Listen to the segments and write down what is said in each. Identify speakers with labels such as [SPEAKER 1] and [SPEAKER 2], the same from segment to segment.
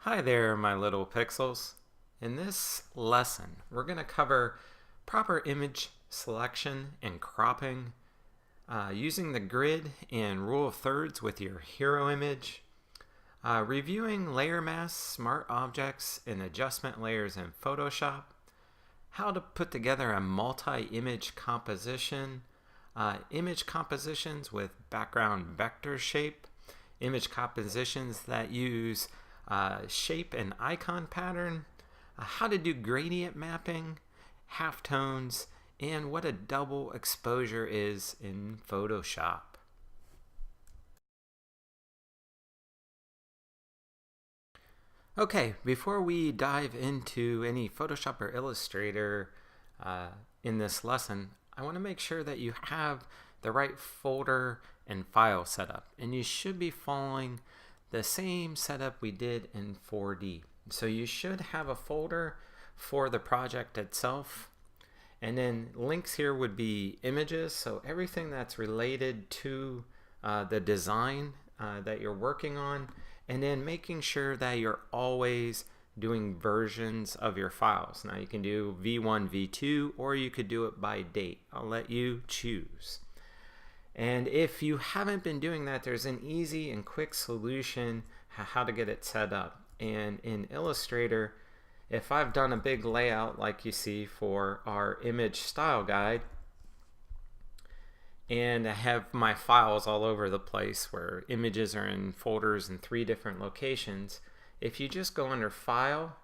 [SPEAKER 1] Hi there, my little pixels. In this lesson, we're going to cover proper image selection and cropping, using the grid and rule of thirds with your hero image, reviewing layer masks, smart objects, and adjustment layers in Photoshop, how to put together a multi-image composition, image compositions with background vector shape, image compositions that use shape and icon pattern, how to do gradient mapping, halftones, and what a double exposure is in Photoshop. Okay, before we dive into any Photoshop or Illustrator in this lesson, I want to make sure that you have the right folder and file setup, and you should be following the same setup we did in 4D. So you should have a folder for the project itself, and then links here would be images, so everything that's related to the design that you're working on, and then making sure that you're always doing versions of your files. Now you can do V1, V2, or you could do it by date. I'll let you choose. And if you haven't been doing that, there's an easy and quick solution how to get it set up. And in Illustrator, if I've done a big layout like you see for our image style guide, and I have my files all over the place where images are in folders in 3 different locations, if you just go under File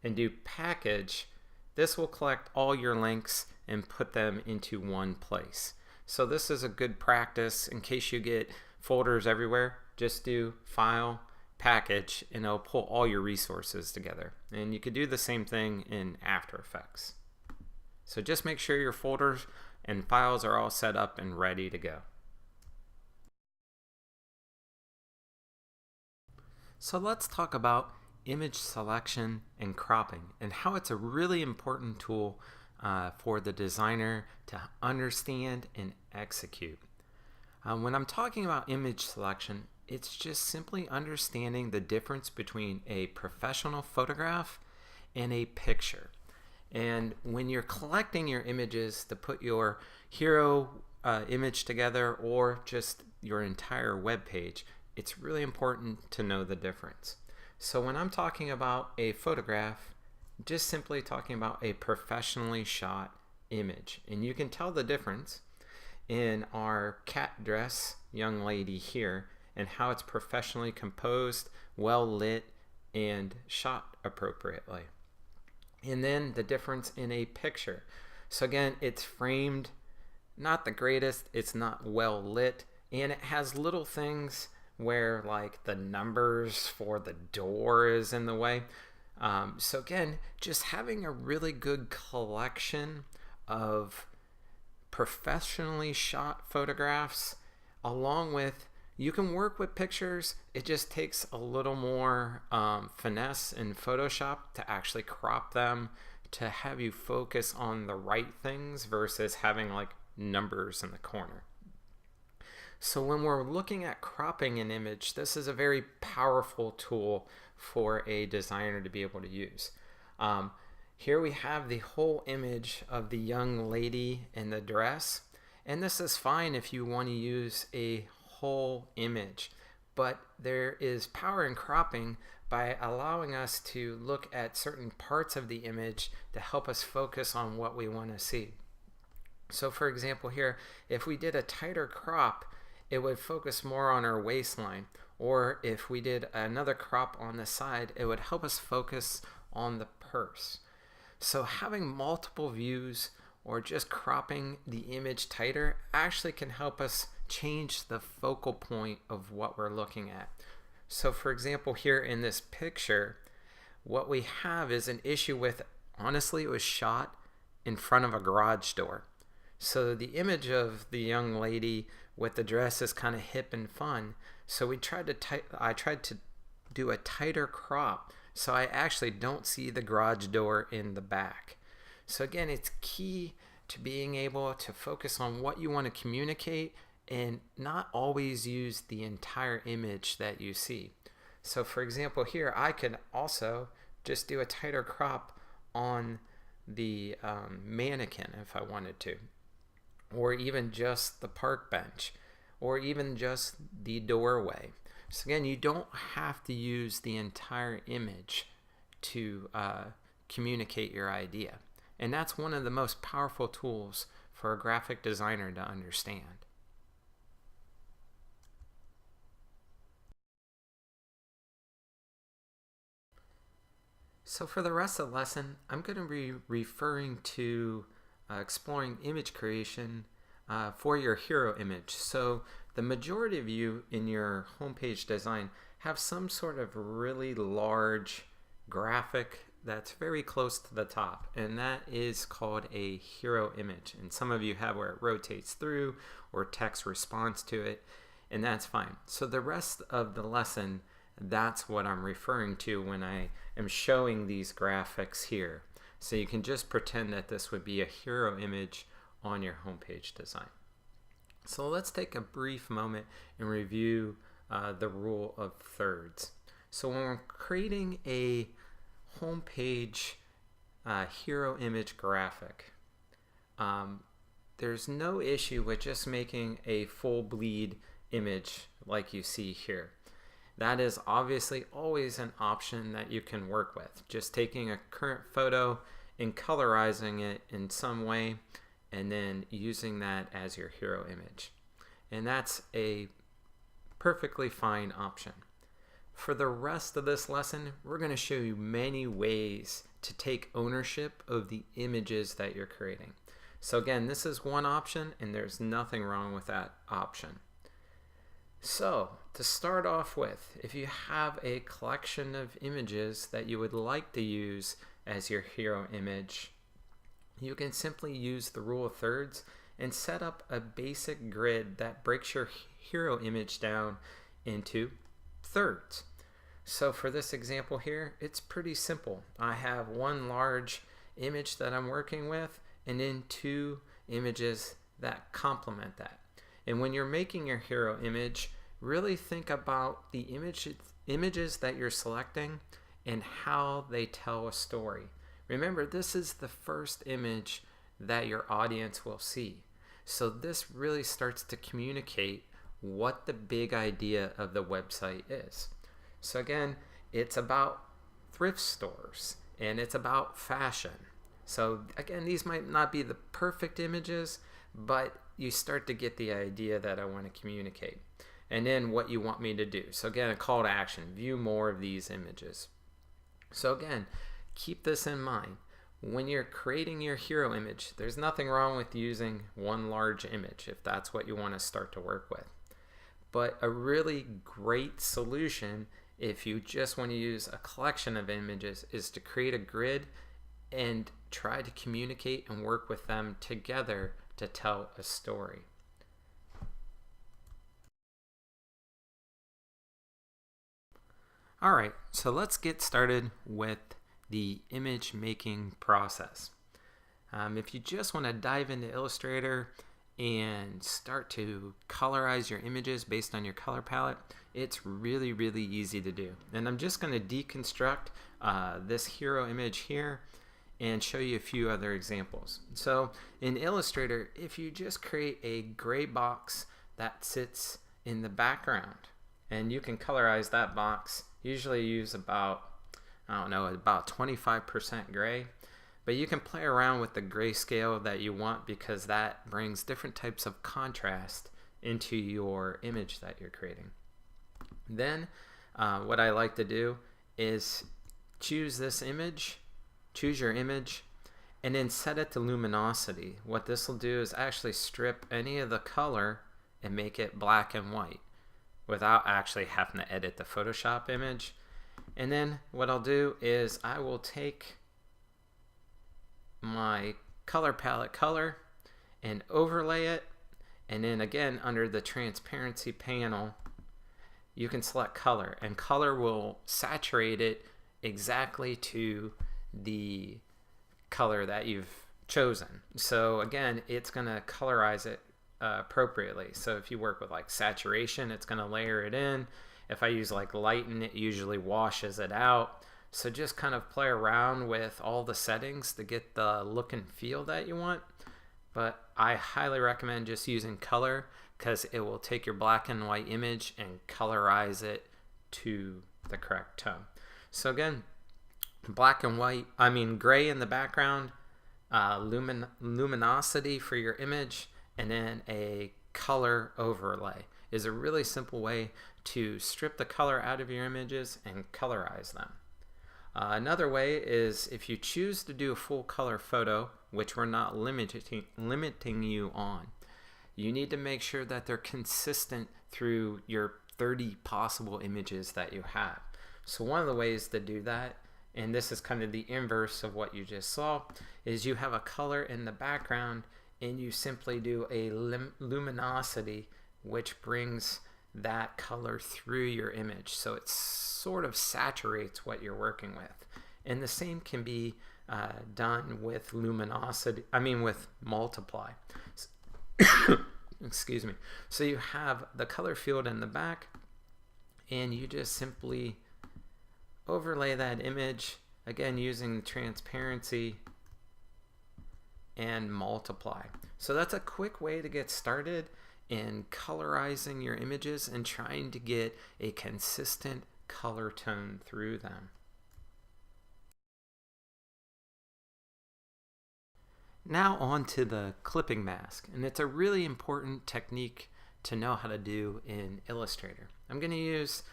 [SPEAKER 1] and do Package, this will collect all your links and put them into one place. So this is a good practice in case you get folders everywhere. Just do File, Package, and it'll pull all your resources together. And you could do the same thing in After Effects. So just make sure your folders and files are all set up and ready to go. So let's talk about image selection and cropping and how it's a really important tool for the designer to understand and execute. When I'm talking about image selection, it's just simply understanding the difference between a professional photograph and a picture. And when you're collecting your images to put your hero image together or just your entire web page, it's really important to know the difference. So when I'm talking about a photograph, just simply talking about a professionally shot image. And you can tell the difference in our cat dress young lady here and how it's professionally composed, well lit, and shot appropriately. And then the difference in a picture. So again, it's framed, not the greatest, it's not well lit, and it has little things where like the numbers for the door is in the way. So again, just having a really good collection of professionally shot photographs, along with, you can work with pictures, it just takes a little more finesse in Photoshop to actually crop them to have you focus on the right things versus having like numbers in the corner. So when we're looking at cropping an image, this is a very powerful tool for a designer to be able to use. Here we have the whole image of the young lady in the dress, and this is fine if you want to use a whole image, but there is power in cropping by allowing us to look at certain parts of the image to help us focus on what we want to see. So for example here, if we did a tighter crop, it would focus more on our waistline, or if we did another crop on the side, it would help us focus on the purse. So having multiple views or just cropping the image tighter actually can help us change the focal point of what we're looking at. So for example here in this picture, what we have is an issue with, honestly, it was shot in front of a garage door. So the image of the young lady with the dress is kind of hip and fun. So I tried to do a tighter crop so I actually don't see the garage door in the back. So again, it's key to being able to focus on what you want to communicate and not always use the entire image that you see. So for example here, I could also just do a tighter crop on the mannequin if I wanted to, or even just the park bench, or even just the doorway. So again, you don't have to use the entire image to communicate your idea. And that's one of the most powerful tools for a graphic designer to understand. So for the rest of the lesson, I'm going to be referring to exploring image creation for your hero image. So the majority of you in your homepage design have some sort of really large graphic that's very close to the top, and that is called a hero image. And some of you have where it rotates through or text responds to it, and that's fine. So the rest of the lesson, that's what I'm referring to when I am showing these graphics here. So you can just pretend that this would be a hero image on your homepage design. So let's take a brief moment and review the rule of thirds. So when we're creating a homepage hero image graphic, there's no issue with just making a full bleed image like you see here. That is obviously always an option that you can work with. Just taking a current photo and colorizing it in some way and then using that as your hero image. And that's a perfectly fine option. For the rest of this lesson, we're going to show you many ways to take ownership of the images that you're creating. So again, this is one option and there's nothing wrong with that option. So to start off with, if you have a collection of images that you would like to use as your hero image, you can simply use the rule of thirds and set up a basic grid that breaks your hero image down into thirds. So for this example here, it's pretty simple. I have one large image that I'm working with and then two images that complement that. And when you're making your hero image, really think about the images that you're selecting and how they tell a story. Remember, this is the first image that your audience will see. So this really starts to communicate what the big idea of the website is. So again, it's about thrift stores and it's about fashion. So again, these might not be the perfect images, but you start to get the idea that I want to communicate. And then what you want me to do. So again, a call to action, view more of these images. So again, keep this in mind. When you're creating your hero image, there's nothing wrong with using one large image if that's what you want to start to work with. But a really great solution if you just want to use a collection of images is to create a grid and try to communicate and work with them together to tell a story. All right, so let's get started with the image making process. If you just want to dive into Illustrator and start to colorize your images based on your color palette, it's really, really easy to do. And I'm just going to deconstruct this hero image here and show you a few other examples. So in Illustrator, if you just create a gray box that sits in the background, and you can colorize that box, usually use about, I don't know, about 25% gray, but you can play around with the grayscale that you want because that brings different types of contrast into your image that you're creating. Then what I like to do is choose this image, choose your image, and then set it to luminosity. What this will do is actually strip any of the color and make it black and white without actually having to edit the Photoshop image. And then what I'll do is I will take my color palette color and overlay it, and then again under the transparency panel you can select color, and color will saturate it exactly to the color that you've chosen. So again, it's going to colorize it appropriately. So if you work with like saturation, it's going to layer it in, If I use like lighten, it usually washes it out. So just kind of play around with all the settings to get the look and feel that you want. But I highly recommend just using color, because it will take your black and white image and colorize it to the correct tone. So again, black and white, gray in the background, luminosity for your image, and then a color overlay is a really simple way to strip the color out of your images and colorize them. Another way is if you choose to do a full color photo, which we're not limiting you on, you need to make sure that they're consistent through your 30 possible images that you have. So one of the ways to do that, and this is kind of the inverse of what you just saw, is you have a color in the background and you simply do a luminosity, which brings that color through your image, so it sort of saturates what you're working with. And the same can be done with luminosity, with multiply. Excuse me. So you have the color field in the back, and you just simply overlay that image, again using the transparency and multiply. So that's a quick way to get started in colorizing your images and trying to get a consistent color tone through them. Now on to the clipping mask, and it's a really important technique to know how to do in Illustrator. I'm going to use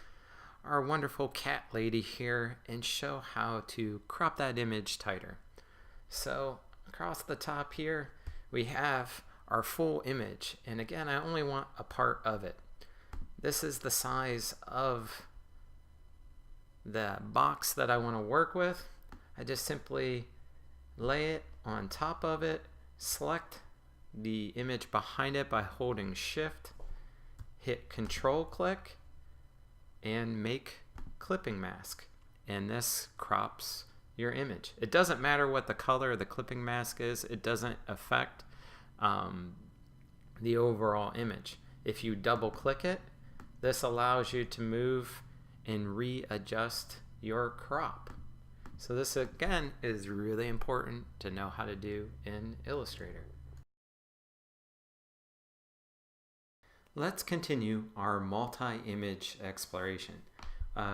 [SPEAKER 1] our wonderful cat lady here and show how to crop that image tighter. So across the top here we have our full image, and again I only want a part of it. This is the size of the box that I want to work with. I just simply lay it on top of it, select the image behind it by holding Shift, hit Control click, and make clipping mask, and this crops your image. It doesn't matter what the color of the clipping mask is, it doesn't affect the overall image. If you double click it, this allows you to move and readjust your crop. So this again is really important to know how to do in Illustrator. Let's continue our multi-image exploration.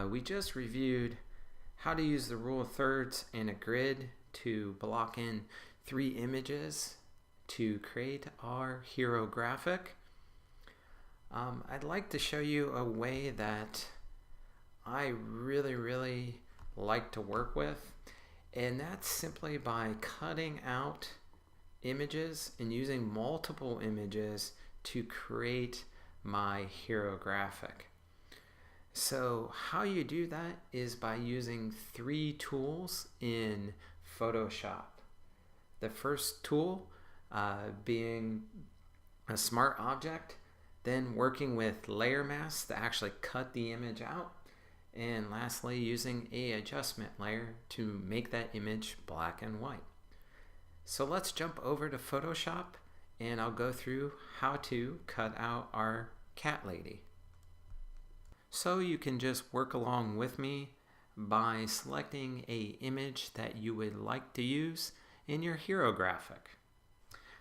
[SPEAKER 1] We just reviewed how to use the rule of thirds and a grid to block in 3 images to create our hero graphic. I'd like to show you a way that I really like to work with, and that's simply by cutting out images and using multiple images to create my hero graphic. So how you do that is by using 3 tools in Photoshop. The first tool being a smart object, then working with layer masks to actually cut the image out, and lastly using a adjustment layer to make that image black and white. So let's jump over to Photoshop and I'll go through how to cut out our cat lady. So you can just work along with me by selecting a image that you would like to use in your hero graphic.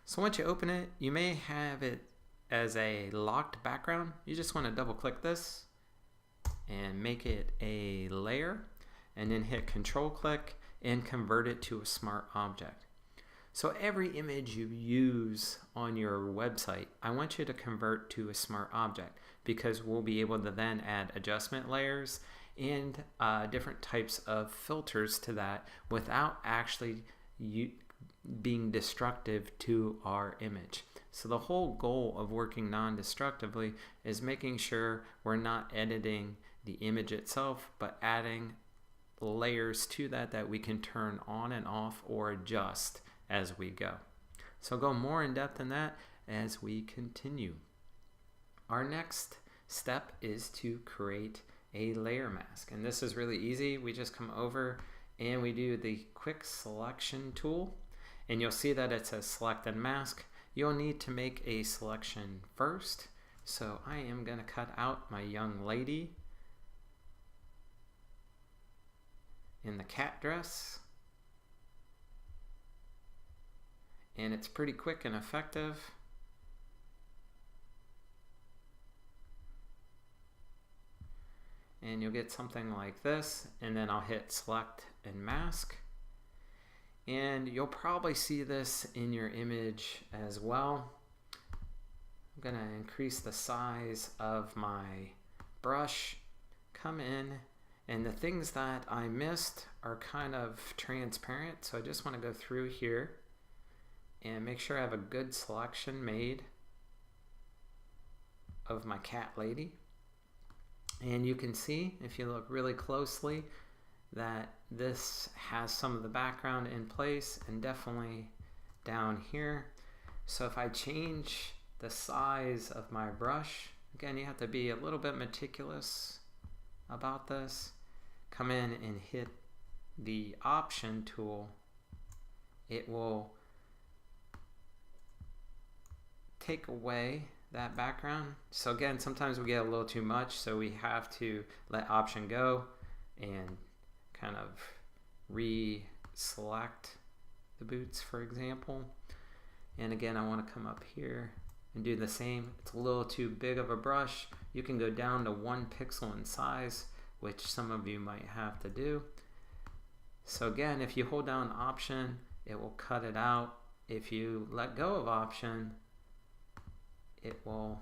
[SPEAKER 1] So once you open it, you may have it as a locked background. You just want to double click this and make it a layer, and then hit Control click and convert it to a smart object. So every image you use on your website, I want you to convert to a smart object, because we'll be able to then add adjustment layers and different types of filters to that without actually being destructive to our image. So the whole goal of working non-destructively is making sure we're not editing the image itself, but adding layers to that we can turn on and off or adjust as we go. So go more in depth in that as we continue. Our next step is to create a layer mask, and this is really easy. We just come over and we do the quick selection tool, and you'll see that it says select and mask. You'll need to make a selection first. So I am going to cut out my young lady in the cat dress. And it's pretty quick and effective. And you'll get something like this, and then I'll hit select and mask. And you'll probably see this in your image as well. I'm gonna increase the size of my brush, come in, and the things that I missed are kind of transparent, so I just wanna go through here and make sure I have a good selection made of my cat lady. And you can see, if you look really closely, that this has some of the background in place and definitely down here. So if I change the size of my brush, again, you have to be a little bit meticulous about this. Come in and hit the option tool. It will take away that background. So again, sometimes we get a little too much, so we have to let option go and kind of re-select the boots, for example. And again, I want to come up here and do the same. It's a little too big of a brush. You can go down to 1 pixel in size, which some of you might have to do. So again, if you hold down option, it will cut it out. If you let go of option, it will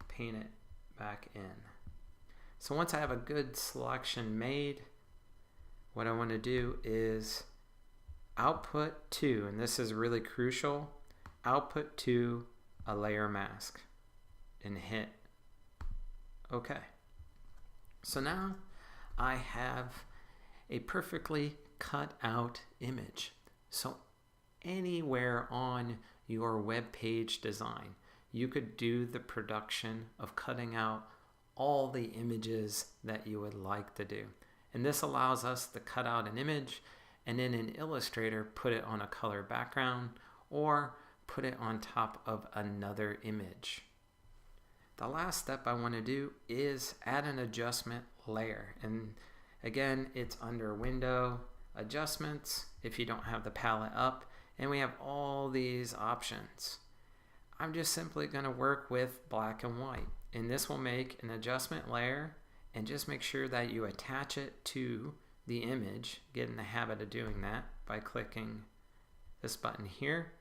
[SPEAKER 1] paint it back in. So once I have a good selection made, what I want to do is output to, and this is really crucial, output to a layer mask and hit OK. So now I have a perfectly cut out image. So anywhere on your web page design, you could do the production of cutting out all the images that you would like to do. And this allows us to cut out an image and then in Illustrator put it on a color background or put it on top of another image. The last step I want to do is add an adjustment layer. And again, it's under Window, Adjustments, if you don't have the palette up, and we have all these options. I'm just simply going to work with black and white, and this will make an adjustment layer, and just make sure that you attach it to the image. Get in the habit of doing that by clicking this button here,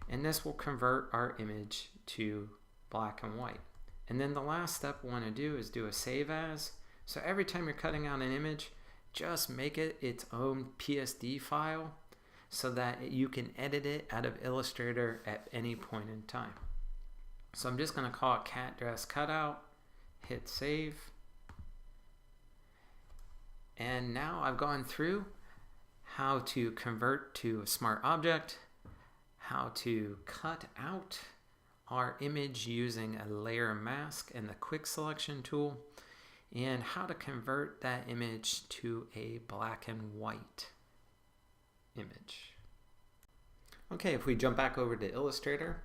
[SPEAKER 1] and this will convert our image to black and white. And then the last step we want to do is do a save as. So every time you're cutting out an image, just make it its own PSD file, so that you can edit it out of Illustrator at any point in time. So I'm just going to call it cat dress cutout, hit save. And now I've gone through how to convert to a smart object, how to cut out our image using a layer mask and the quick selection tool, and how to convert that image to a black and white image. Okay, if we jump back over to Illustrator,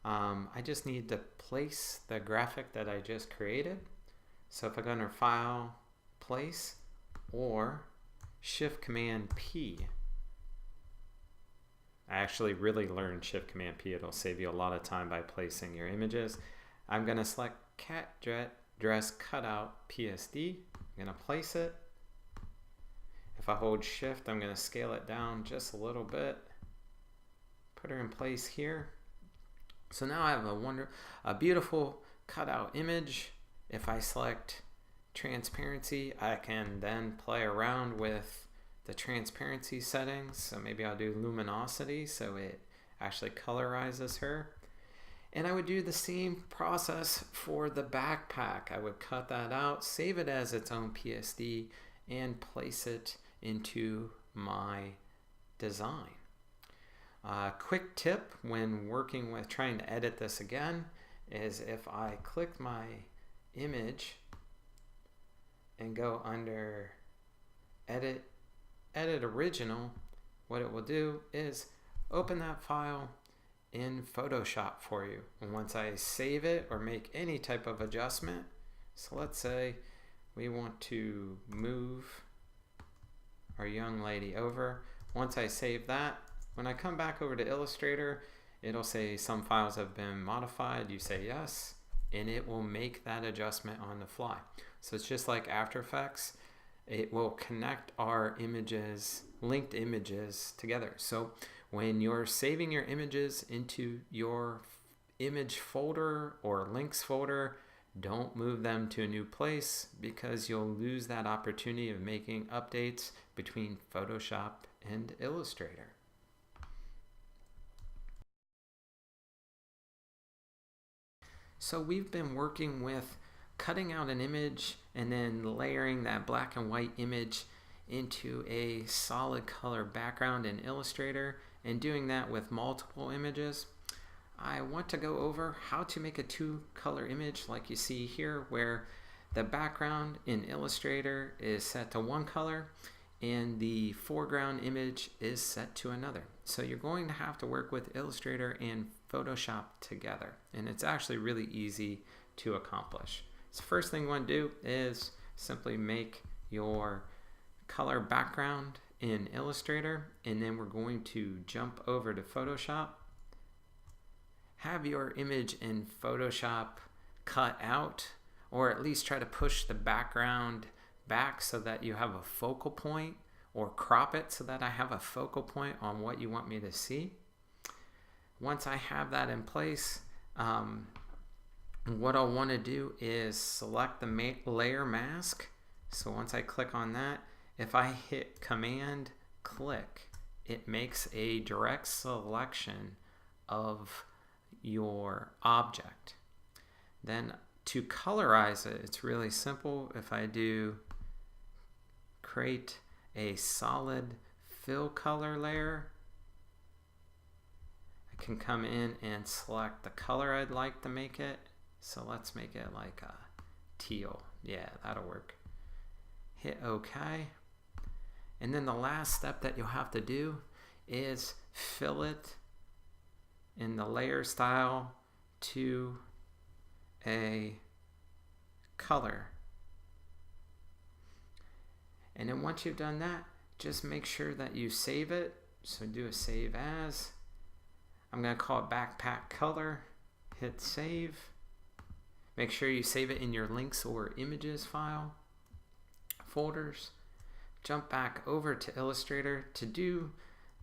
[SPEAKER 1] I just need to place the graphic that I just created. So if I go under File, Place, or Shift Command P. I actually really learned Shift Command P. It'll save you a lot of time by placing your images. I'm going to select Cat Dress Cutout PSD. I'm going to place it. If I hold Shift, I'm going to scale it down just a little bit. Put her in place here. So now I have a beautiful cutout image. If I select transparency, I can then play around with the transparency settings. So maybe I'll do luminosity so it actually colorizes her. And I would do the same process for the backpack. I would cut that out, save it as its own PSD, and place it into my design. Quick tip when working with trying to edit this again is if I click my image and go under edit original, what it will do is open that file in Photoshop for you. And once I save it or make any type of adjustment, so let's say we want to move our young lady over. Once I save that, when I come back over to Illustrator, it'll say some files have been modified. You say yes, and it will make that adjustment on the fly. So it's just like After Effects. It will connect our images, linked images together. So when you're saving your images into your image folder or links folder, don't move them to a new place because you'll lose that opportunity of making updates between Photoshop and Illustrator. So we've been working with cutting out an image and then layering that black and white image into a solid color background in Illustrator, and doing that with multiple images. I want to go over how to make a two-color image like you see here, where the background in Illustrator is set to one color and the foreground image is set to another. So you're going to have to work with Illustrator and Photoshop together, and it's actually really easy to accomplish. So first thing you want to do is simply make your color background in Illustrator, and then we're going to jump over to Photoshop. Have your image in Photoshop cut out, or at least try to push the background back so that you have a focal point, or crop it so that I have a focal point on what you want me to see. Once I have that in place, what I'll want to do is select the layer mask. So once I click on that, if I hit Command click, it makes a direct selection of your object. Then to colorize it, it's really simple. If I do create a solid fill color layer, I can come in and select the color I'd like to make it. So let's make it like a teal. Yeah, that'll work. Hit OK. And then the last step that you'll have to do is fill it in the layer style to a color. And then once you've done that, just make sure that you save it. So do a save as. I'm going to call it backpack color. Hit save. Make sure you save it in your links or images file folders. Jump back over to Illustrator. To do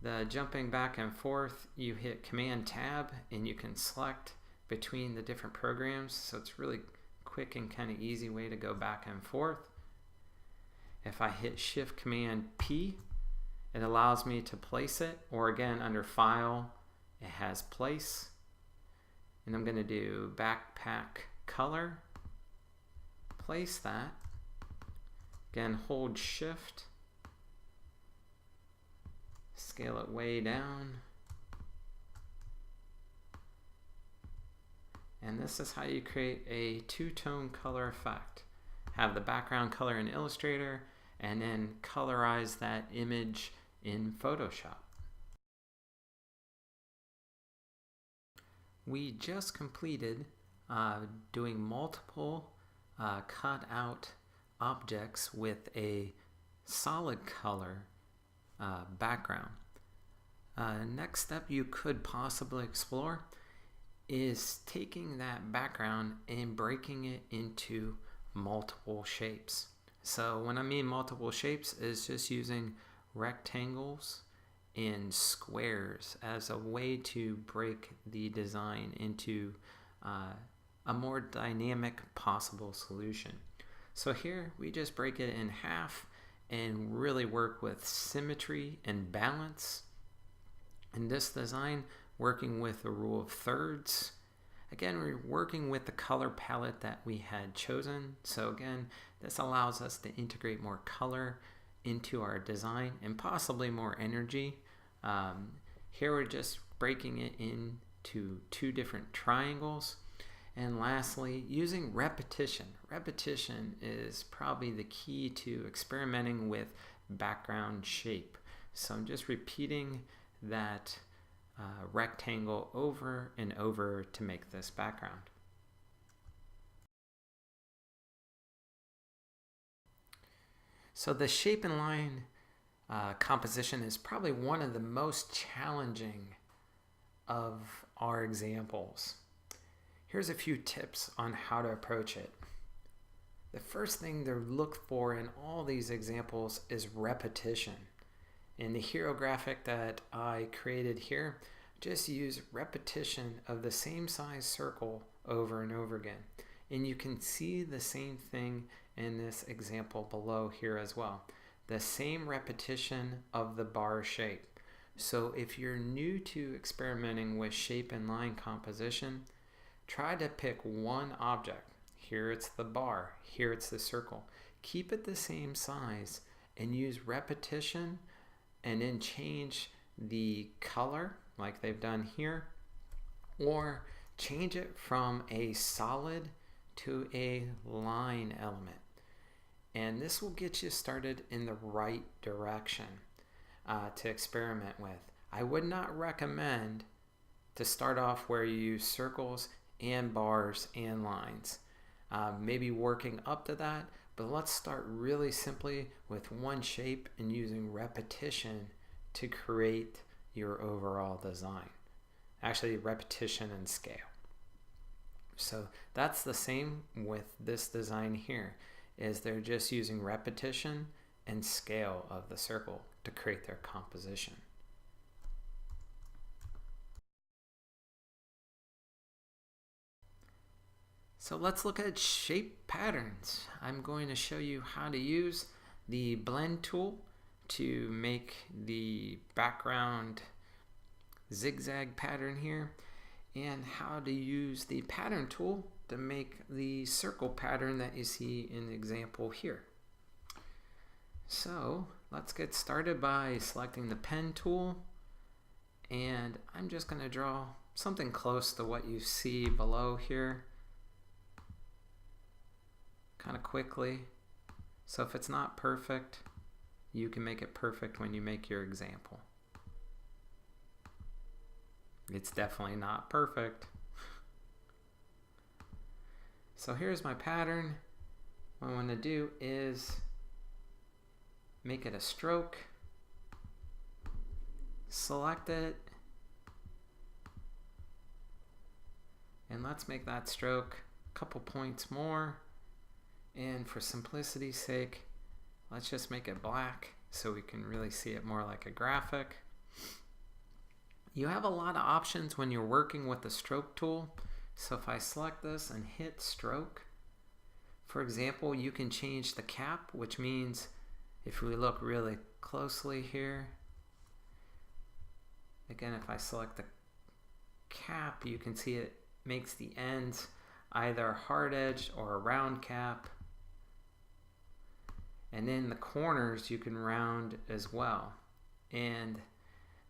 [SPEAKER 1] the jumping back and forth, you hit Command Tab and you can select between the different programs. So it's really quick and kind of easy way to go back and forth. If I hit Shift Command P, it allows me to place it, or again under File, it has Place. And I'm going to do backpack color, place that. Again, hold Shift, scale it way down. And this is how you create a two-tone color effect. Have the background color in Illustrator and then colorize that image in Photoshop. We just completed doing multiple cut out objects with a solid color background. Next step you could possibly explore is taking that background and breaking it into multiple shapes. So when I mean multiple shapes, is just using rectangles and squares as a way to break the design into a more dynamic possible solution. So here we just break it in half and really work with symmetry and balance. In this design, working with the rule of thirds. Again, we're working with the color palette that we had chosen. So again, this allows us to integrate more color into our design and possibly more energy. Here we're just breaking it into two different triangles. And lastly, using repetition. Repetition is probably the key to experimenting with background shape. So I'm just repeating that rectangle over and over to make this background. So the shape and line composition is probably one of the most challenging of our examples. Here's a few tips on how to approach it. The first thing to look for in all these examples is repetition. In the hero graphic that I created here, just use repetition of the same size circle over and over again. And you can see the same thing in this example below here as well. The same repetition of the bar shape. So if you're new to experimenting with shape and line composition, try to pick one object. Here it's the bar, here it's the circle. Keep it the same size and use repetition, and then change the color like they've done here, or change it from a solid to a line element. And this will get you started in the right direction to experiment with. I would not recommend to start off where you use circles and bars and lines. Maybe working up to that, but let's start really simply with one shape and using repetition to create your overall design. Actually, repetition and scale. So that's the same with this design here, is they're just using repetition and scale of the circle to create their composition. So let's look at shape patterns. I'm going to show you how to use the blend tool to make the background zigzag pattern here, and how to use the pattern tool to make the circle pattern that you see in the example here. So let's get started by selecting the pen tool, and I'm just going to draw something close to what you see below here, kind of quickly. So if it's not perfect, you can make it perfect when you make your example. It's definitely not perfect. So here's my pattern. What I want to do is make it a stroke, select it, and let's make that stroke a couple points more. And for simplicity's sake, let's just make it black so we can really see it more like a graphic. You have a lot of options when you're working with the stroke tool. So if I select this and hit stroke, for example, you can change the cap, which means if we look really closely here, again, if I select the cap, you can see it makes the ends either hard edged or a round cap. And then the corners you can round as well. And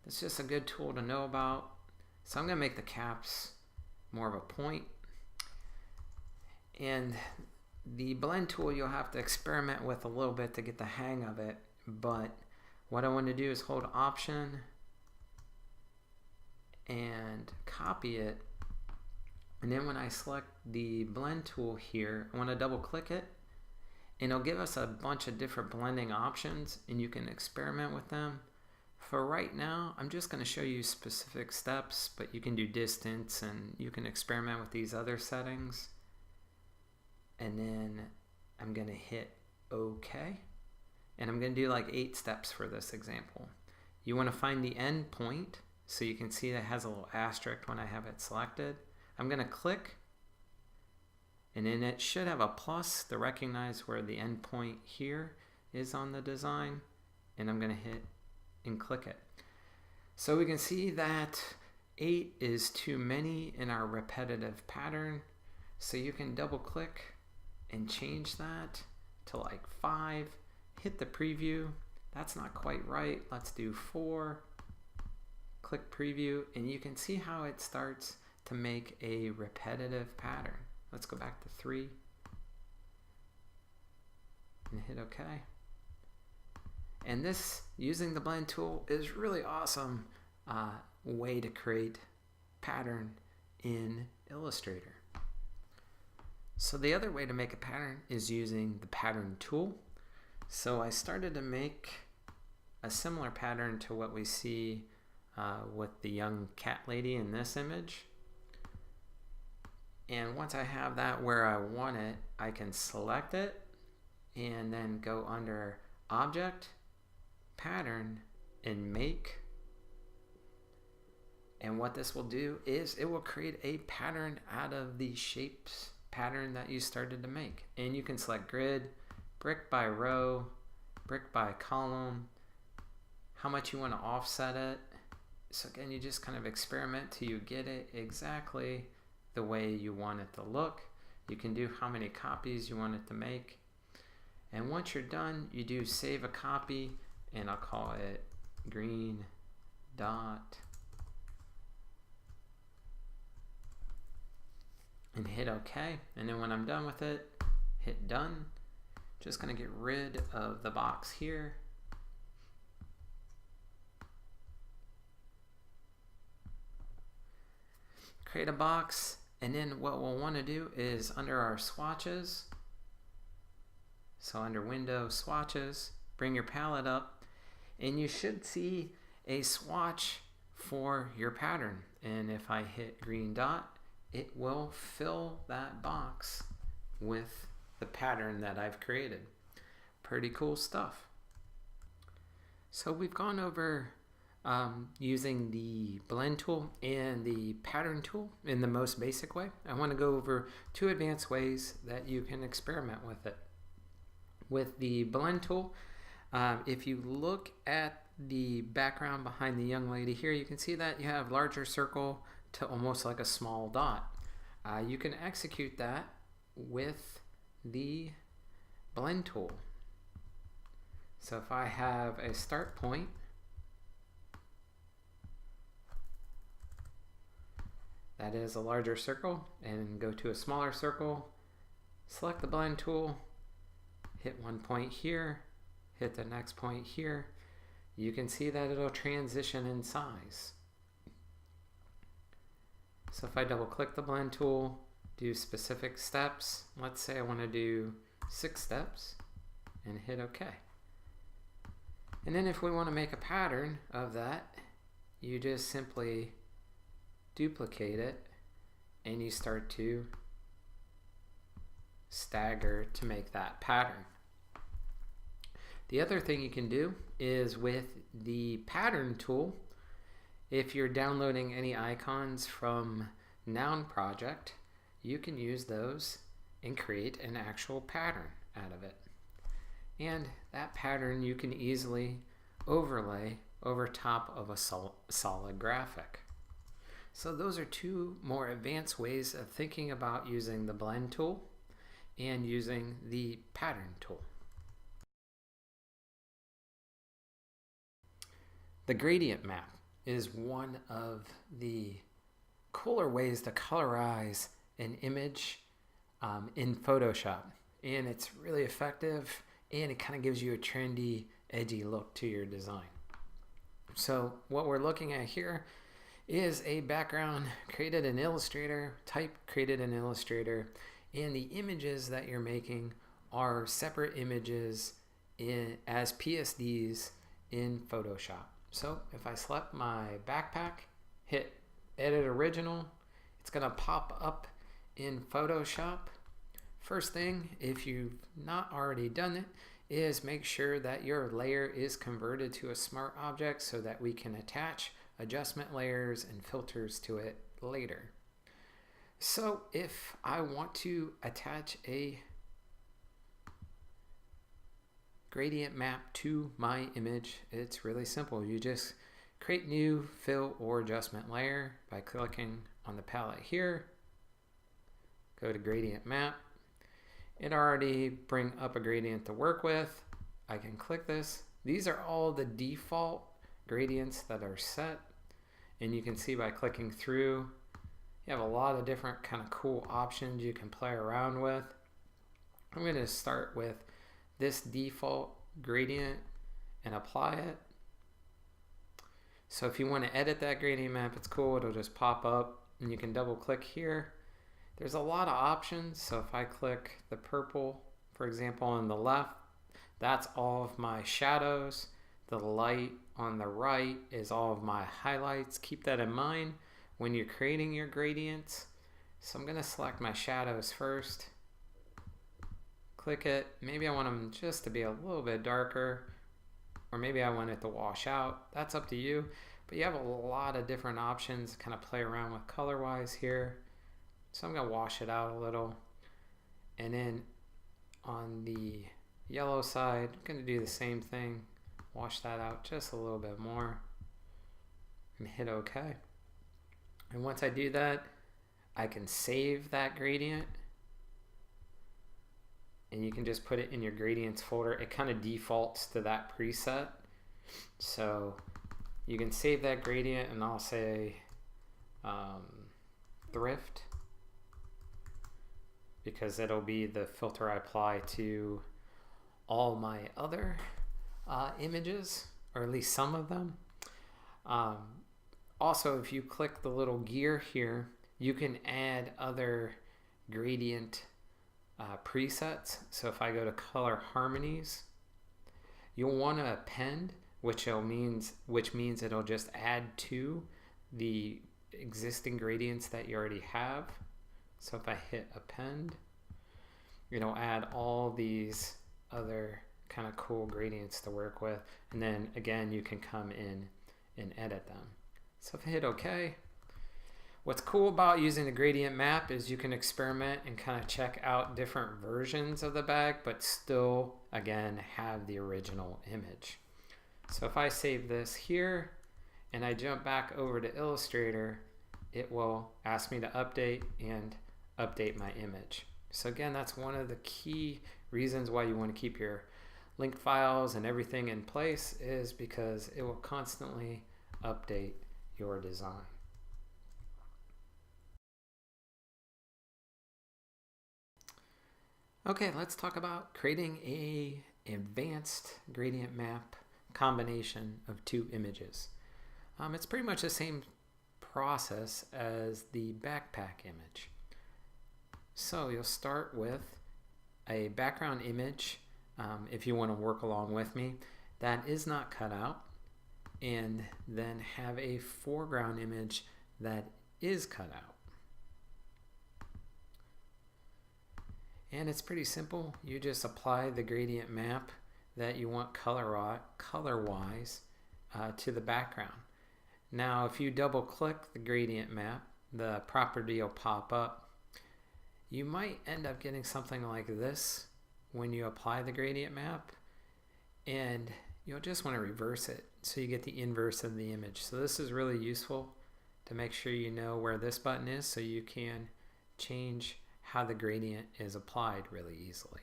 [SPEAKER 1] it's just a good tool to know about. So I'm going to make the caps more of a point. And the blend tool you'll have to experiment with a little bit to get the hang of it. But what I want to do is hold Option and copy it. And then when I select the blend tool here, I want to double click it. And it'll give us a bunch of different blending options, and you can experiment with them. For right now, I'm just going to show you specific steps, but you can do distance and you can experiment with these other settings. And then I'm going to hit OK. And I'm going to do like 8 steps for this example. You want to find the end point, so you can see that it has a little asterisk when I have it selected. I'm going to click, and then it should have a plus to recognize where the end point here is on the design. And I'm going to hit and click it. So we can see that 8 is too many in our repetitive pattern. So you can double click and change that to like 5. Hit the preview. That's not quite right. Let's do 4. Click preview, and you can see how it starts to make a repetitive pattern. Let's go back to 3 and hit OK. And this, using the blend tool, is really awesome way to create pattern in Illustrator. So the other way to make a pattern is using the pattern tool. So I started to make a similar pattern to what we see with the young cat lady in this image. And once I have that where I want it, I can select it and then go under Object, Pattern, and Make. And what this will do is it will create a pattern out of the shapes pattern that you started to make. And you can select grid, brick by row, brick by column, how much you want to offset it. So again, you just kind of experiment till you get it exactly the way you want it to look. You can do how many copies you want it to make. And once you're done, you do save a copy, and I'll call it green dot, and hit OK. And then when I'm done with it, hit done. Just going to get rid of the box here. Create a box, and then what we'll want to do is under our swatches, so under Window, Swatches, bring your palette up, and you should see a swatch for your pattern. And if I hit green dot, it will fill that box with the pattern that I've created. Pretty cool stuff. So we've gone over using the blend tool and the pattern tool in the most basic way. I want to go over two advanced ways that you can experiment with it. With the blend tool, if you look at the background behind the young lady here, you can see that you have larger circle to almost like a small dot. You can execute that with the blend tool. So if I have a start point, that is a larger circle, and go to a smaller circle, select the blend tool, hit one point here, hit the next point here, you can see that it'll transition in size. So if I double click the blend tool, do specific steps, let's say I want to do 6 steps, and hit OK. And then if we want to make a pattern of that, you just simply duplicate it, and you start to stagger to make that pattern. The other thing you can do is with the pattern tool, if you're downloading any icons from Noun Project, you can use those and create an actual pattern out of it. And that pattern you can easily overlay over top of a solid graphic. So those are two more advanced ways of thinking about using the blend tool and using the pattern tool. The gradient map is one of the cooler ways to colorize an image in Photoshop, and it's really effective, and it kind of gives you a trendy, edgy look to your design. So what we're looking at here is a background created in Illustrator, type created in Illustrator, and the images that you're making are separate images as PSDs in Photoshop. So if I select my backpack, hit Edit Original, it's going to pop up in Photoshop. First thing, if you've not already done it, is make sure that your layer is converted to a smart object so that we can attach adjustment layers and filters to it later. So if I want to attach a gradient map to my image, it's really simple. You just create new fill or adjustment layer by clicking on the palette here, go to gradient map. It already bring up a gradient to work with. I can click this. These are all the default gradients that are set, and you can see by clicking through you have a lot of different kind of cool options you can play around with. I'm going to start with this default gradient and apply it. So if you want to edit that gradient map, it's cool, it'll just pop up and you can double click here. There's a lot of options, so if I click the purple, for example, on the left, that's all of my shadows. The light on the right is all of my highlights. Keep that in mind when you're creating your gradients. So I'm going to select my shadows first. Click it. Maybe I want them just to be a little bit darker, or maybe I want it to wash out. That's up to you. But you have a lot of different options to kind of play around with color-wise here. So I'm going to wash it out a little. And then on the yellow side, I'm going to do the same thing. Wash that out just a little bit more. And hit OK. And once I do that, I can save that gradient. And you can just put it in your gradients folder. It kind of defaults to that preset. So you can save that gradient, and I'll say thrift, because it'll be the filter I apply to all my other images, or at least some of them. Also, if you click the little gear here, you can add other gradient presets. So if I go to color harmonies, you'll want to append, which means it'll just add to the existing gradients that you already have. So if I hit append, it'll add all these other kind of cool gradients to work with, and then again you can come in and edit them. So if I hit OK, what's cool about using the gradient map is you can experiment and kind of check out different versions of the bag, but still again have the original image. So if I save this here and I jump back over to Illustrator, it will ask me to update and update my image. So again, that's one of the key reasons why you want to keep your link files and everything in place, is because it will constantly update your design. Okay, let's talk about creating an advanced gradient map combination of two images. It's pretty much the same process as the backpack image. So you'll start with a background image, if you want to work along with me, that is not cut out, and then have a foreground image that is cut out. And it's pretty simple. You just apply the gradient map that you want color-wise to the background. Now if you double click the gradient map, the property will pop up. You might end up getting something like this when you apply the gradient map, and you'll just want to reverse it so you get the inverse of the image. So this is really useful to make sure you know where this button is, so you can change how the gradient is applied really easily.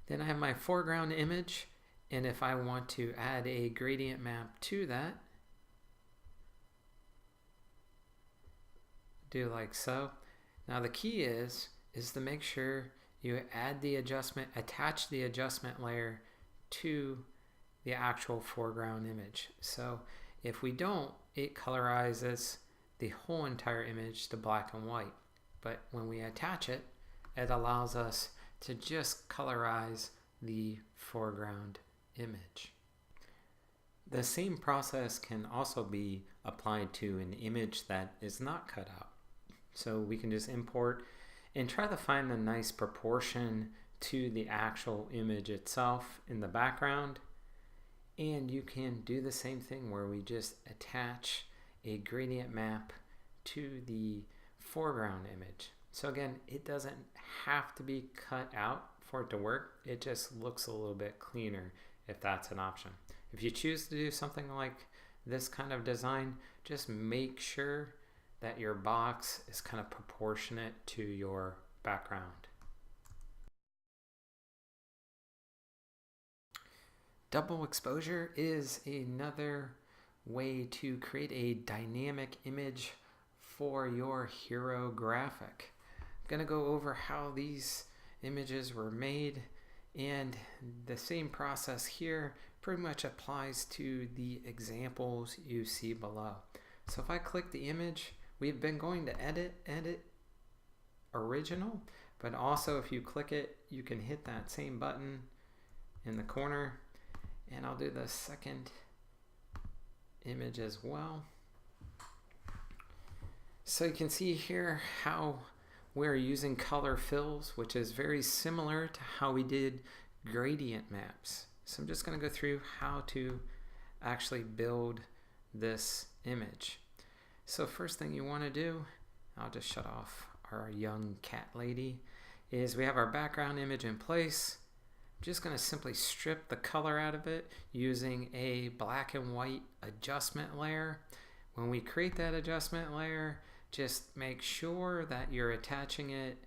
[SPEAKER 1] Then I have my foreground image, and if I want to add a gradient map to that, do like so. Now the key is to make sure you add the adjustment, attach the adjustment layer to the actual foreground image. So if we don't, it colorizes the whole entire image to black and white. But when we attach it, it allows us to just colorize the foreground image. The same process can also be applied to an image that is not cut out. So we can just import and try to find a nice proportion to the actual image itself in the background. And you can do the same thing where we just attach a gradient map to the foreground image. So again, it doesn't have to be cut out for it to work. It just looks a little bit cleaner if that's an option. If you choose to do something like this kind of design, just make sure that your box is kind of proportionate to your background. Double exposure is another way to create a dynamic image for your hero graphic. I'm going to go over how these images were made, and the same process here pretty much applies to the examples you see below. So if I click the image, we've been going to edit original, but also if you click it, you can hit that same button in the corner And I'll do the second image as well. So you can see here how we're using color fills, which is very similar to how we did gradient maps. So I'm just going to go through how to actually build this image. So first thing you want to do, I'll just shut off our young cat lady, is we have our background image in place. I'm just going to simply strip the color out of it using a black and white adjustment layer. When we create that adjustment layer, just make sure that you're attaching it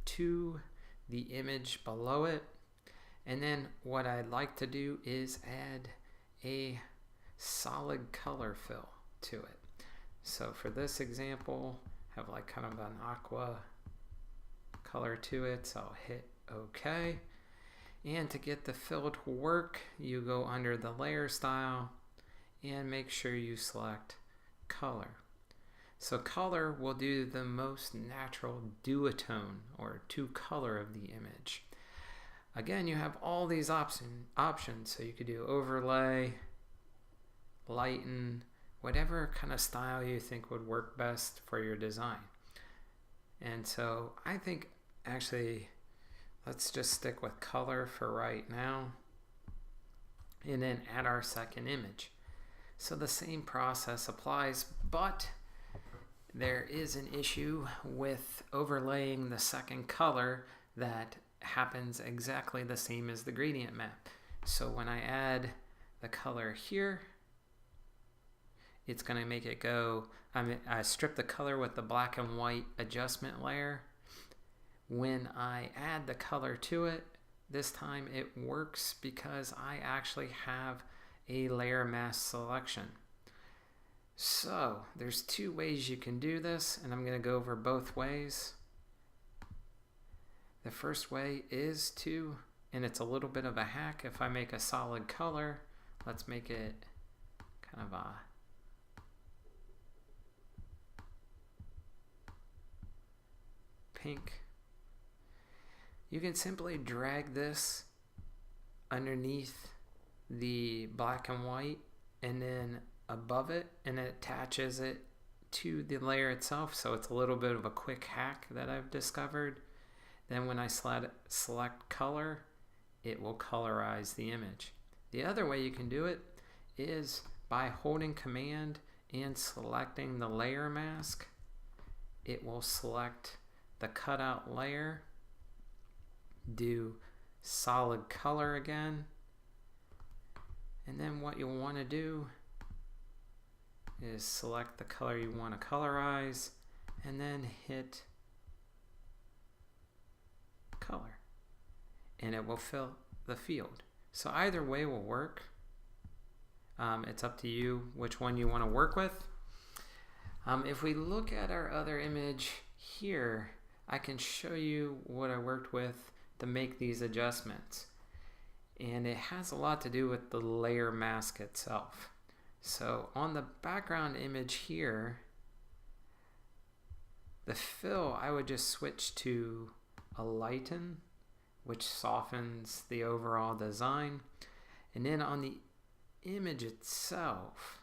[SPEAKER 1] to the image below it. And then what I'd like to do is add a solid color fill to it. So for this example, have like kind of an aqua color to it, so I'll hit OK. And to get the fill to work, you go under the layer style and make sure you select color. So color will do the most natural duotone or two color of the image. Again, you have all these options, so you could do overlay, lighten, whatever kind of style you think would work best for your design. And so I think actually let's just stick with color for right now and then add our second image. So the same process applies, but there is an issue with overlaying the second color that happens exactly the same as the gradient map. So when I add the color here, it's going to make it go, I strip the color with the black and white adjustment layer. When I add the color to it, this time it works because I actually have a layer mask selection. So there's two ways you can do this, and I'm going to go over both ways. The first way is to, and it's a little bit of a hack, if I make a solid color, let's make it kind of a pink. You can simply drag this underneath the black and white and then above it, and it attaches it to the layer itself. So it's a little bit of a quick hack that I've discovered. Then when I select color, it will colorize the image. The other way you can do it is by holding Command and selecting the layer mask. It will select the cutout layer, do solid color again, and then what you'll want to do is select the color you want to colorize and then hit color, and it will fill the field. So either way will work. It's up to you which one you want to work with. If we look at our other image here, I can show you what I worked with to make these adjustments, and it has a lot to do with the layer mask itself. So on the background image here, the fill, I would just switch to a lighten, which softens the overall design. And then on the image itself,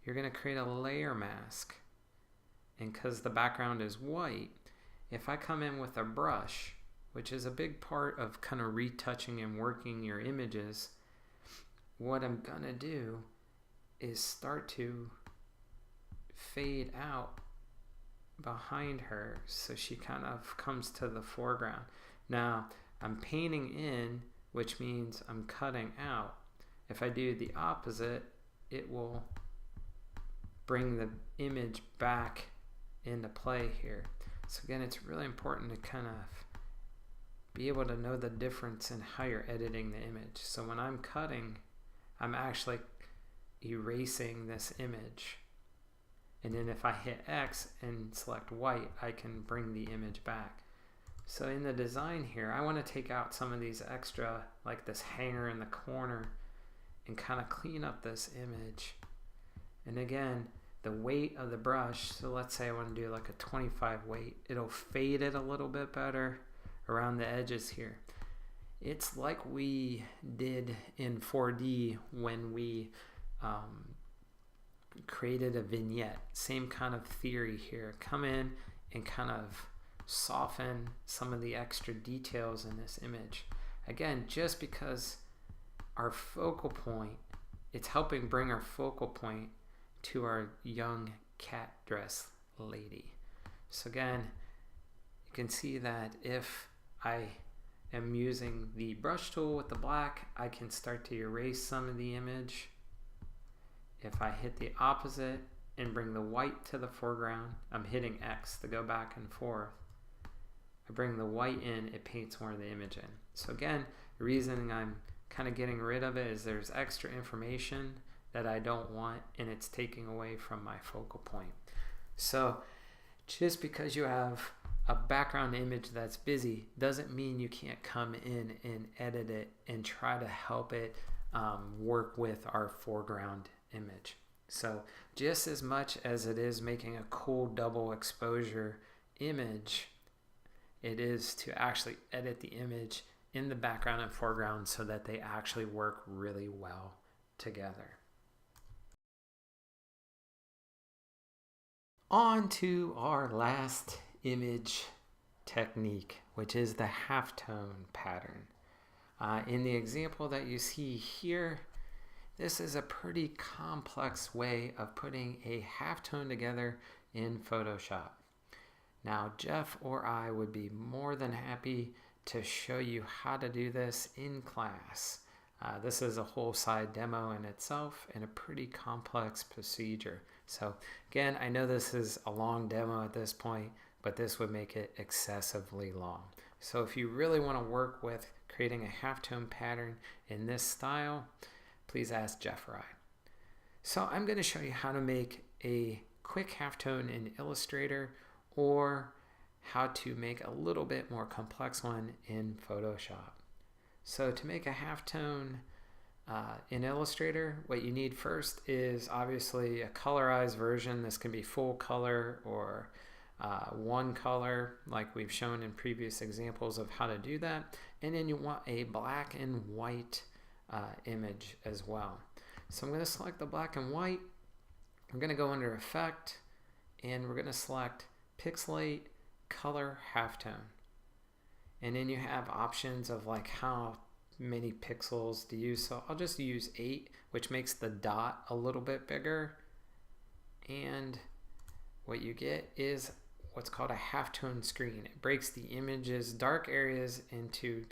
[SPEAKER 1] you're going to create a layer mask. And because the background is white, if I come in with a brush, which is a big part of kind of retouching and working your images, what I'm going to do is start to fade out behind her so she kind of comes to the foreground. Now I'm painting in, which means I'm cutting out. If I do the opposite, it will bring the image back into play here. So again, it's really important to kind of be able to know the difference in how you're editing the image. So when I'm cutting, I'm actually erasing this image, and then if I hit X and select white, I can bring the image back. So in the design here, I want to take out some of these extra, like this hanger in the corner, and kind of clean up this image. And again, the weight of the brush, so let's say I want to do like a 25 weight, it'll fade it a little bit better around the edges here. It's like we did in 4D when we created a vignette. Same kind of theory here. Come in and kind of soften some of the extra details in this image. Again, just because our focal point, it's helping bring our focal point to our young cat dress lady. So again, you can see that if I am using the brush tool with the black, I can start to erase some of the image. If I hit the opposite and bring the white to the foreground, I'm hitting X to go back and forth. I bring the white in, it paints more of the image in. So again, the reason I'm kind of getting rid of it is there's extra information that I don't want, and it's taking away from my focal point. So just because you have a background image that's busy doesn't mean you can't come in and edit it and try to help it work with our foreground image. So just as much as it is making a cool double exposure image, it is to actually edit the image in the background and foreground so that they actually work really well together. On to our last image technique, which is the halftone pattern. In the example that you see here, this is a pretty complex way of putting a halftone together in Photoshop. Now, Jeff or I would be more than happy to show you how to do this in class. This is a whole side demo in itself and a pretty complex procedure. So again, I know this is a long demo at this point, but this would make it excessively long. So if you really want to work with creating a halftone pattern in this style, please ask Jeff or I. So I'm going to show you how to make a quick halftone in Illustrator, or how to make a little bit more complex one in Photoshop. So to make a halftone in Illustrator, what you need first is obviously a colorized version. This can be full color or one color, like we've shown in previous examples of how to do that. And then you want a black and white image as well. So I'm going to select the black and white. We're going to go under Effect, and we're going to select Pixelate Color Halftone. And then you have options of like how many pixels to use. So I'll just use 8, which makes the dot a little bit bigger. And what you get is what's called a halftone screen. It breaks the image's dark areas into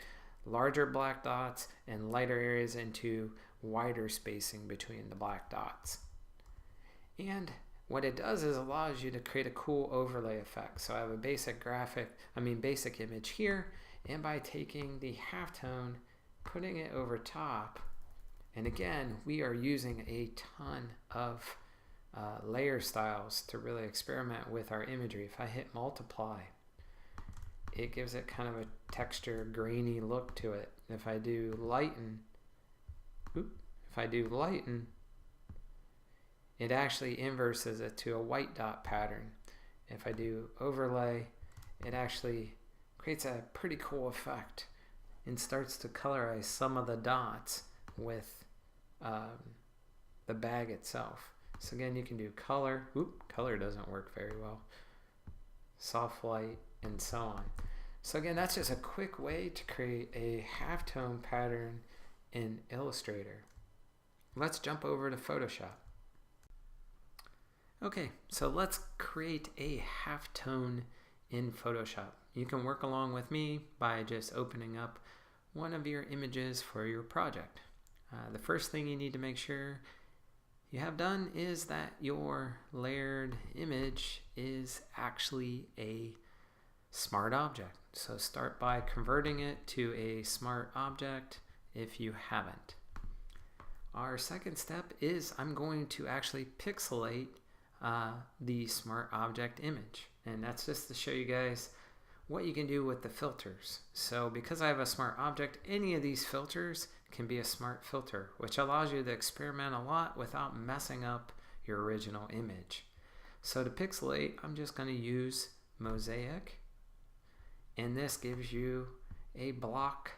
[SPEAKER 1] larger black dots and lighter areas into wider spacing between the black dots. And what it does is allows you to create a cool overlay effect. So I have a basic basic image here, and by taking the halftone, putting it over top, and again, we are using a ton of layer styles to really experiment with our imagery. If I hit multiply, it gives it kind of a texture, grainy look to it. If I do lighten, it actually inverses it to a white dot pattern. If I do overlay, it actually creates a pretty cool effect and starts to colorize some of the dots with the bag itself. So again, you can do color. Color doesn't work very well. Soft light, and so on. So again, that's just a quick way to create a halftone pattern in Illustrator. Let's jump over to Photoshop. Okay, so let's create a halftone in Photoshop. You can work along with me by just opening up one of your images for your project. The first thing you need to make sure you have done is that your layered image is actually a smart object. So start by converting it to a smart object if you haven't. Our second step is I'm going to actually pixelate the smart object image, and that's just to show you guys what you can do with the filters. So because I have a smart object, any of these filters can be a smart filter, which allows you to experiment a lot without messing up your original image. So to pixelate, I'm just going to use Mosaic, and this gives you a block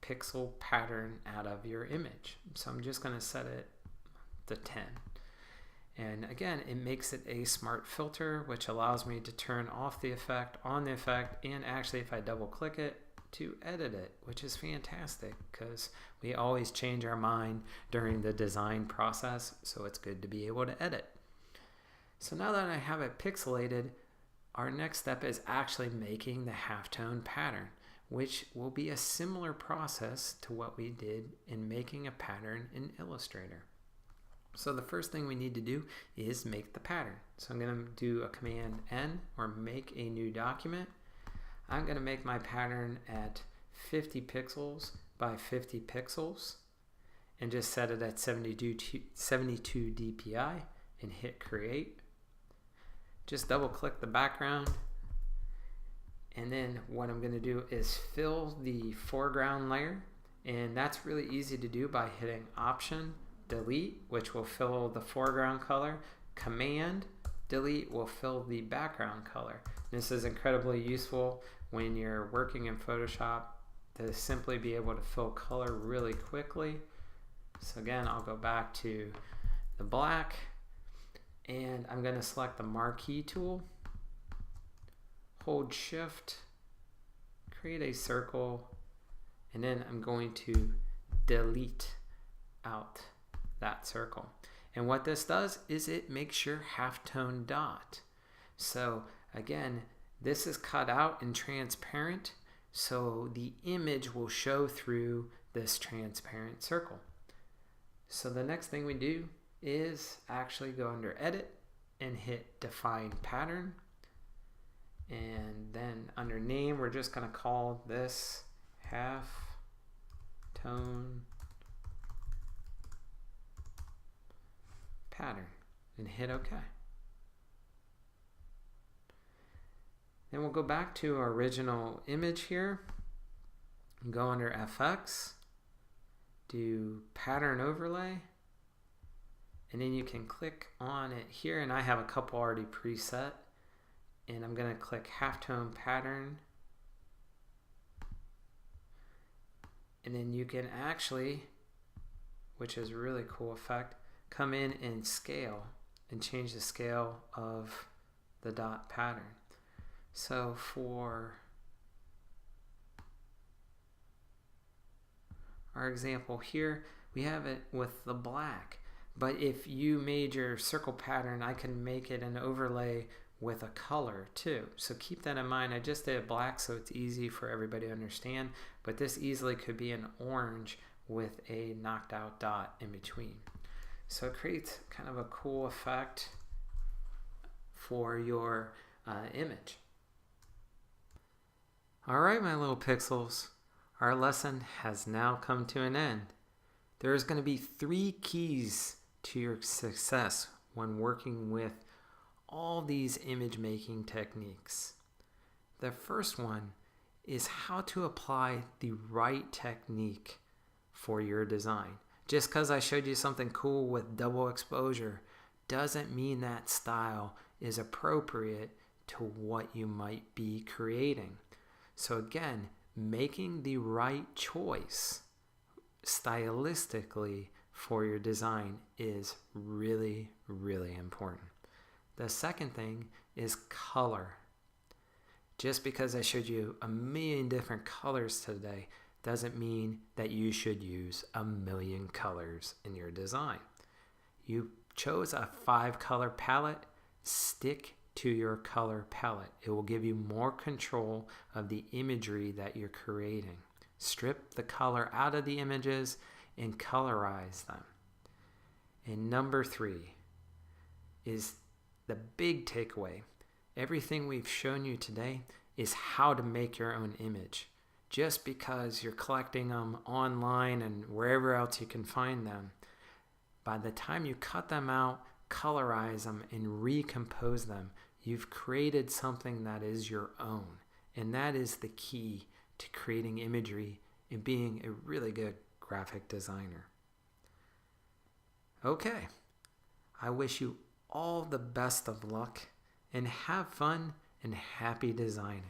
[SPEAKER 1] pixel pattern out of your image. So I'm just going to set it to 10. And again, it makes it a smart filter, which allows me to turn off the effect, on the effect, and actually if I double click it, to edit it, which is fantastic because we always change our mind during the design process, so it's good to be able to edit. So now that I have it pixelated, our next step is actually making the halftone pattern, which will be a similar process to what we did in making a pattern in Illustrator. So the first thing we need to do is make the pattern. So I'm going to do a Command N, or make a new document. I'm going to make my pattern at 50 pixels by 50 pixels and just set it at 72 dpi and hit create. Just double click the background, and then what I'm going to do is fill the foreground layer, and that's really easy to do by hitting Option Delete, which will fill the foreground color. Command Delete will fill the background color. This is incredibly useful when you're working in Photoshop to simply be able to fill color really quickly. So again, I'll go back to the black, and I'm going to select the marquee tool, hold shift, create a circle, and then I'm going to delete out that circle. And what this does is it makes your halftone dot. So again, this is cut out and transparent, so the image will show through this transparent circle. So the next thing we do is actually go under Edit and hit Define Pattern. And then under Name, we're just going to call this Halftone Pattern and hit OK. Then we'll go back to our original image here, go under FX, do Pattern Overlay, and then you can click on it here, and I have a couple already preset, and I'm going to click Halftone Pattern, and then you can actually, which is a really cool effect, come in and scale and change the scale of the dot pattern. So for our example here, we have it with the black. But if you made your circle pattern, I can make it an overlay with a color too. So keep that in mind. I just did black so it's easy for everybody to understand, but this easily could be an orange with a knocked out dot in between. So it creates kind of a cool effect for your image. Alright, my little pixels, our lesson has now come to an end. There's going to be 3 keys to your success when working with all these image making techniques. The first one is how to apply the right technique for your design. Just because I showed you something cool with double exposure doesn't mean that style is appropriate to what you might be creating. So again, making the right choice stylistically for your design is really, really important. The second thing is color. Just because I showed you a million different colors today doesn't mean that you should use a million colors in your design. You chose a 5-color palette, stick to your color palette. It will give you more control of the imagery that you're creating. Strip the color out of the images and colorize them. And number 3 is the big takeaway. Everything we've shown you today is how to make your own image. Just because you're collecting them online and wherever else you can find them, by the time you cut them out, colorize them, and recompose them, you've created something that is your own. And that is the key to creating imagery and being a really good graphic designer. Okay, I wish you all the best of luck and have fun and happy designing.